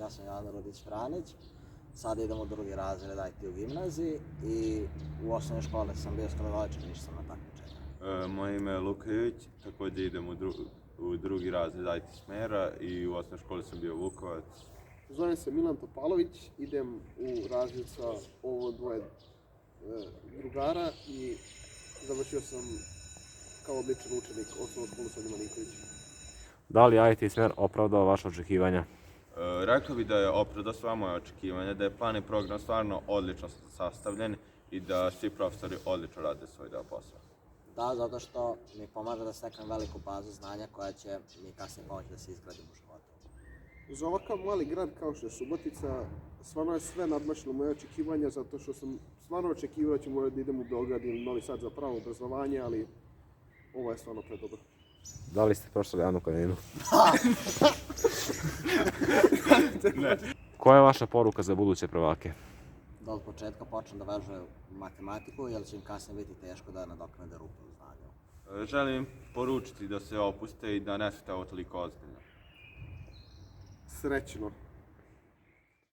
Ja sam Jovan Rodić-Franić, sada idem u drugi razred IT u gimnaziji i u osnovnoj školi sam bio skladovaličar, išao sam na takmičenja. Moje ime je Luka Ivić, također idem u drugi razred IT smjera i u osnovnoj školi sam bio Vukovac. Zovem se Milan Topalović, idem u razred sa ovo dvoje drugara i završio sam kao odličan učenik osnovnu školu Sonja Marinković. Da li IT smjer opravdao vaše očekivanja? Rekao bih da je opravdao sva moja očekivanja, da je plan i program stvarno odlično sastavljen i da svi profesori odlično rade svoj deo posla. Da, zato što mi pomaže da steknem veliku bazu znanja koja će mi kasnije pomoći da se izgradim u životu. Za ovakav mali grad kao što je Subotica, stvarno je sve nadmašilo moje očekivanja, zato što sam stvarno očekivao da ću morati da idem u Beograd ili Novi Sad za pravo obrazovanje, ali ovo je stvarno predobro. Da li ste prošli Anu Kareninu? Koja je vaša poruka za buduće prvake? Da od početka počnem da vežujem matematiku, jer će im kasnije biti teško da nadoknade rupe u znanju. Želim poručiti da se opuste i da ne shvate ovo toliko ozbiljno. Srećno!